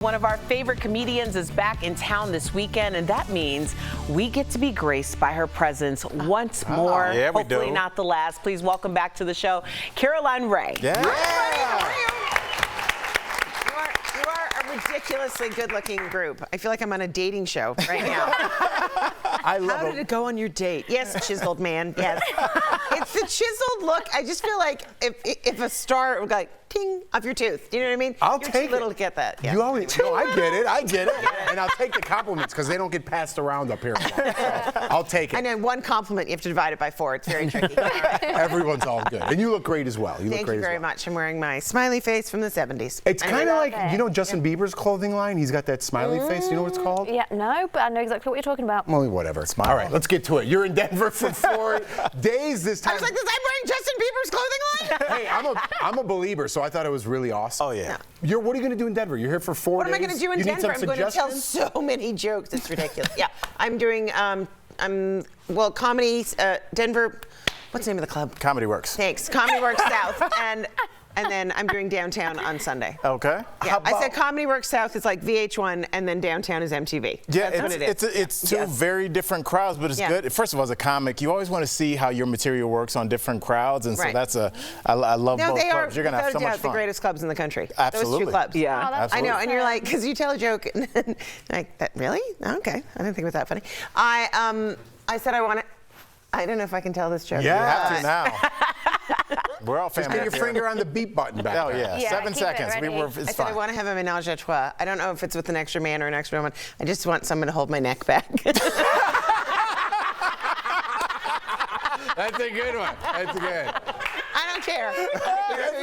One of our favorite comedians is back in town this weekend, and that means we get to be graced by her presence once more. Yeah, we hopefully do. not the last. Please welcome back to the show, Caroline Rhea. Yeah. You are a ridiculously good-looking group. I feel like I'm on a dating show right now. I love How did it go on your date? Yes, chiseled man. Yes. It's the chiseled look. I just feel like if a star would go like ting off your tooth. Do you know what I mean? I'll You're take too little it. to get that. Yeah. You always, no, I get it. And I'll take the compliments because they don't get passed around up here. So I'll take it. And then one compliment, you have to divide it by 4. It's very tricky. Everyone's all good. And you look great as well. Thank you very much. I'm wearing my smiley face from the 70s. It's kind of like, it. you know Justin Bieber's clothing line? He's got that smiley face. You know what it's called? Yeah, no, but I know exactly what you're talking about. Well, whatever. All right, let's get to it. You're in Denver for 4 days this time. I was like, this I'm wearing Justin Bieber's clothing line? Hey, I'm a believer, so I thought it was really awesome. Oh, yeah. What are you going to do in Denver? You're here for 4 What days? am I going to do in You need Denver? some I'm going to tell suggestions? so many jokes. It's ridiculous. Yeah, I'm doing, comedy, Denver, what's the name of the club? Comedy Works. Thanks. Comedy Works South. And then I'm doing downtown on Sunday. Okay. Yeah, I said Comedy Works South is like VH1, and then downtown is MTV. Yeah, That's what it is. it's two Yes. very different crowds, but it's Yeah. good. First of all, as a comic, you always want to see how your material works on different crowds, and so Right. that's I love No, both they are clubs. You're gonna have so without a much doubt the fun. greatest clubs in the country. Absolutely. Those 2 clubs. Yeah. Oh, that's I know, Absolutely. and you're like, because you tell a joke, and then like, that really? Okay, I didn't think it was that funny. I said I want to. I don't know if I can tell this joke. You have to now. We're all family. Get your here. finger on the beep button back Oh there. yeah, Yeah, 7 keep it seconds. ready. It's I said fine. I want to have a menage a trois. I don't know if it's with an extra man or an extra woman. I just want someone to hold my neck back. That's a good one. That's good. I don't care.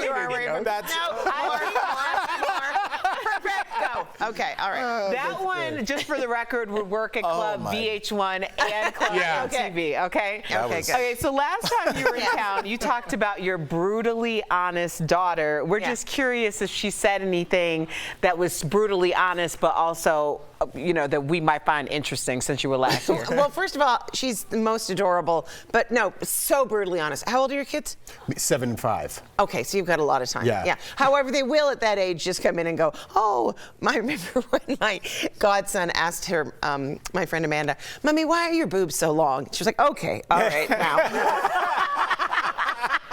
You are where you're- That's- No, more. Perfect. Go. Okay. All right. That one, just for the record, would work at Club my. VH1 and Club Yeah. MTV, okay? Okay, good. Okay, so last time you were in town, you talked about your brutally honest daughter. We're Yeah. just curious if she said anything that was brutally honest, but also, that we might find interesting since you were last here. Well, first of all, she's the most adorable, but no, so brutally honest. How old are your kids? 7 and 5. Okay, so you've got a lot of time. Yeah. However, they will at that age just come in and go, oh, I remember when my godson asked her, my friend Amanda, Mommy, why are your boobs so long? She was like, okay, all right, now.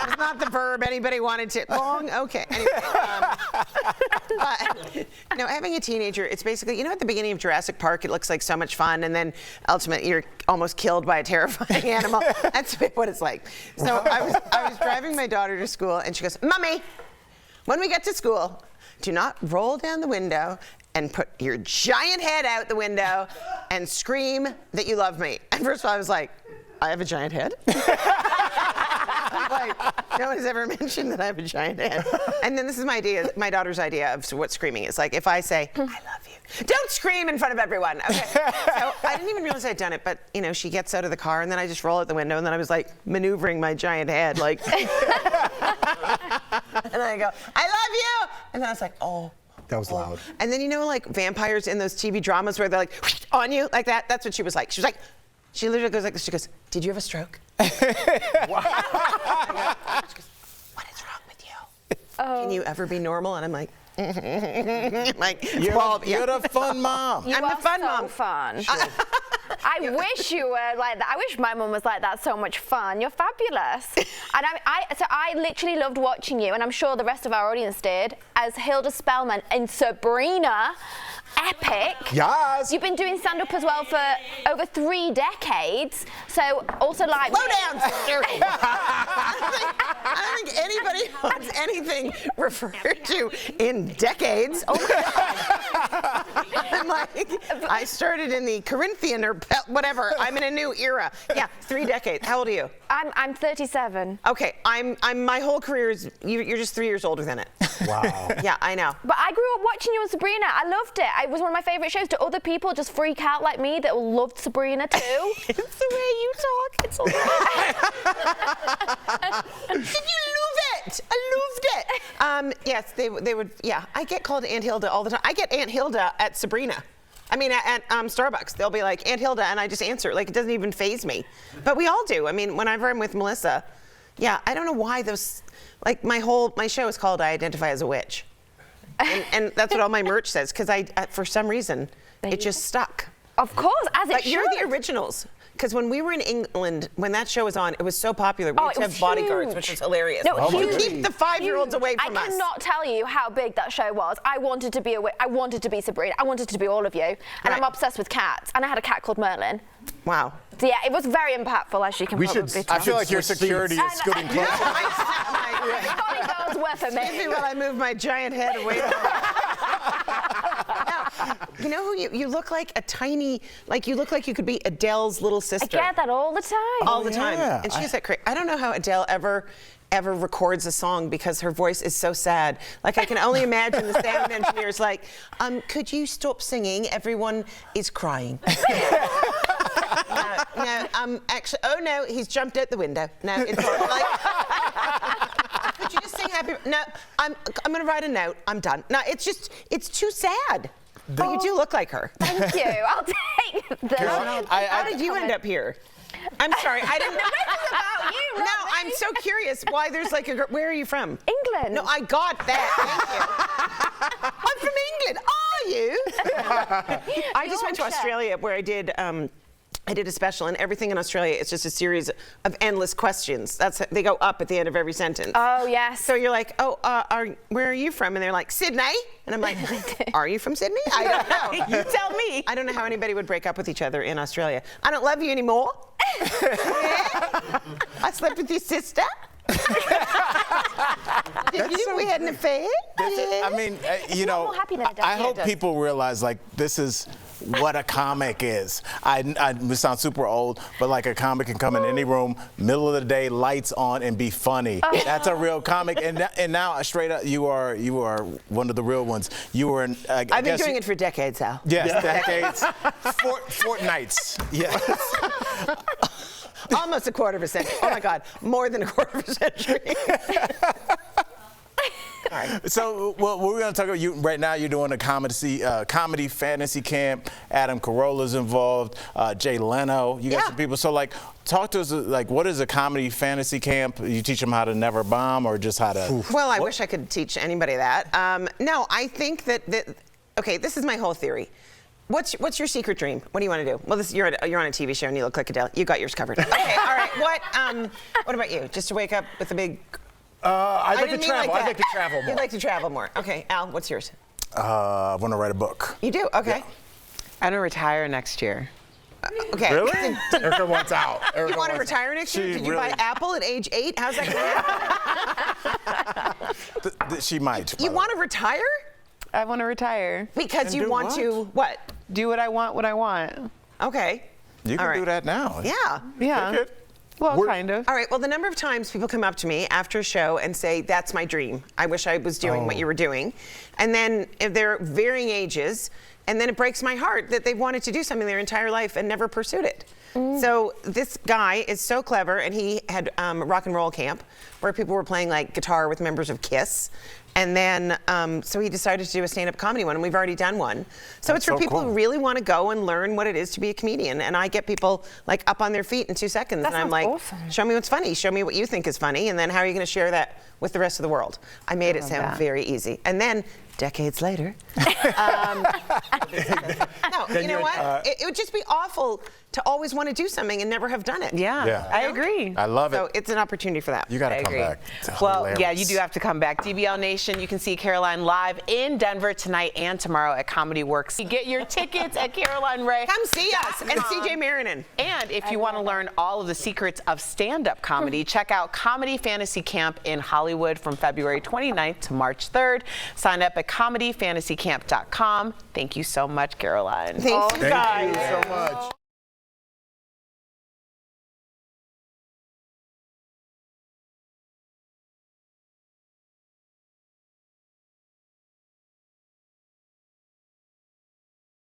It's not the verb anybody wanted to. Long? Okay. Anyway, but, no, having a teenager, it's basically, at the beginning of Jurassic Park, it looks like so much fun, and then ultimately you're almost killed by a terrifying animal. That's a bit what it's like. So I was driving my daughter to school, and she goes, Mommy, when we get to school, do not roll down the window and put your giant head out the window and scream that you love me. And first of all, I was like, I have a giant head? Like, no one has ever mentioned that I have a giant head. And then this is my daughter's idea of what screaming is. Like, if I say, I love you, don't scream in front of everyone. Okay. So I didn't even realize I'd done it, but, she gets out of the car, and then I just roll out the window, and then I was, like, maneuvering my giant head, like. And then I go, I love you! And then I was like, oh. That was loud. And then, like vampires in those TV dramas where they're like, on you, like that? That's what she was like. She was like, she literally goes like this. She goes, did you have a stroke? She goes, what is wrong with you? Can you ever be normal? And I'm like, like, You're the fun mom. You I'm are the fun so mom. fun. I wish you were like that. I wish my mum was like that. So much fun. You're fabulous. And I literally loved watching you, and I'm sure the rest of our audience did, as Hilda Spellman in Sabrina. Epic. Yes. You've been doing stand-up as well for over 3 decades. So also like. Slow down, sister. I don't think anybody wants anything referred to in decades. Oh my God. I'm like, I started in the Corinthian or whatever. I'm in a new era. Yeah, 3 decades. How old are you? I'm 37. Okay, I'm my whole career is, you're just 3 years older than it. Wow. Yeah, I know. But I grew up watching you on Sabrina. I loved it. It was one of my favorite shows. Do other people just freak out like me that loved Sabrina too? It's the way you talk. It's all right. Did you love it? I loved it. Yes, they would. Yeah, I get called Aunt Hilda all the time. I get Aunt Hilda at Sabrina. I mean, at Starbucks, they'll be like, Aunt Hilda, and I just answer. Like, it doesn't even faze me. But we all do. I mean, whenever I'm with Melissa, yeah, I don't know why those, like, my show is called I Identify as a Witch. And that's what all my merch says, because for some reason, it just stuck. Of course, as it But should. you're the originals. Because when we were in England, when that show was on, it was so popular. We used to it have was bodyguards, huge. which is hilarious. No, You huge. keep the 5-year-olds away from us. I cannot tell you how big that show was. I wanted to be I wanted to be Sabrina. I wanted to be all of you. And Right. I'm obsessed with cats. And I had a cat called Merlin. Wow. So yeah, it was very impactful, as you can probably tell. I feel like your security is scooting closer. Bodyguards were for me. Excuse me while I move my giant head away from you know who you look like? A tiny, like you look like you could be Adele's little I sister. get that all the time. All the time. yeah. And she's that crazy. I don't know how Adele ever records a song because her voice is so sad. Like I can only imagine the sound engineers like, could you stop singing? Everyone is crying. No, actually, oh no, he's jumped out the window. No, it's like, could you just sing happy? No, I'm gonna write a note. I'm done. No, it's too sad. But you do look like her. Thank you. I'll take the. How did you end up here? I'm sorry, I didn't. This is about you, No, not me. I'm so curious why there's like a. Where are you from? England. No, I got that. Thank you. I'm from England. Are you? I just went to Yorkshire. Australia where I did a special, and everything in Australia is just a series of endless questions. They go up at the end of every sentence. Oh yes. So you're like, where are you from? And they're like, Sydney. And I'm like, are you from Sydney? I don't know. You tell me. I don't know how anybody would break up with each other in Australia. I don't love you anymore. Yeah. I slept with your sister. We had an affair. I mean, you know, more happy than it does. I Yeah, it hope does. people realize like this is what a comic is. I sound super old, but like a comic can come in any room, middle of the day, lights on, and be funny. That's a real comic. And now, straight up, you are one of the real ones. You were. I've been doing it for decades, Al. Yes, decades, fortnights. Yes. Almost a quarter of a century. Oh my God, more than a quarter of a century. So, well, we're going to talk about you right now. You're doing a comedy fantasy camp. Adam Carolla's involved. Jay Leno. You got Yeah. some people. So, like, talk to us. Like, what is a comedy fantasy camp? You teach them how to never bomb, or just how to? Well, I wish I could teach anybody that. No, I think that okay, this is my whole theory. What's your secret dream? What do you want to do? Well, you're on a TV show and you look like Adele. You got yours covered. Okay, all right. What about you? Just to wake up with a big. I'd like to didn't mean travel. like I'd like to that. travel more. You'd like to travel more. Okay, Al, what's yours? I want to write a book. You do? Okay. I'm gonna retire next year. Okay. Really? Erica wants out. You want to retire next year? She Did you buy really- Apple at age 8? How's that going to happen? She might. You want to retire? I want to retire. Because And you do want what? to, what? Do what I want. Okay. You can All do right. that now. Yeah. Yeah. Good. Well, kind of. All right, well, the number of times people come up to me after a show and say, that's my dream. I wish I was doing what you were doing. And then if they're varying ages, and then it breaks my heart that they've wanted to do something their entire life and never pursued it. So this guy is so clever, and he had rock and roll camp where people were playing like guitar with members of Kiss. And then, so he decided to do a stand-up comedy one, and we've already done one. So it's for so people cool. who really want to go and learn what it is to be a comedian. And I get people like up on their feet in 2 seconds. That and I'm sounds like, awesome. show me what's funny. Show me what you think is funny. And then how are you going to share that with the rest of the world? I made it sound that. very easy. And then, decades later, no, you know what? It would just be awful to always want to do something and never have done it. Yeah, Yeah. I agree. I love it. So it's an opportunity for that. You got I to come agree. back. It's Well, yeah, hilarious. you do have to come back. DBL Nation, you can see Caroline live in Denver tonight and tomorrow at Comedy Works. You get your tickets at Caroline Ray. Come see us and CJ Marinan. And if you want to learn all of the secrets of stand-up comedy, check out Comedy Fantasy Camp in Hollywood from February 29th to March 3rd. Sign up at comedyfantasycamp.com. Thank you so much, Caroline. Thanks, you guys. Thank you so much.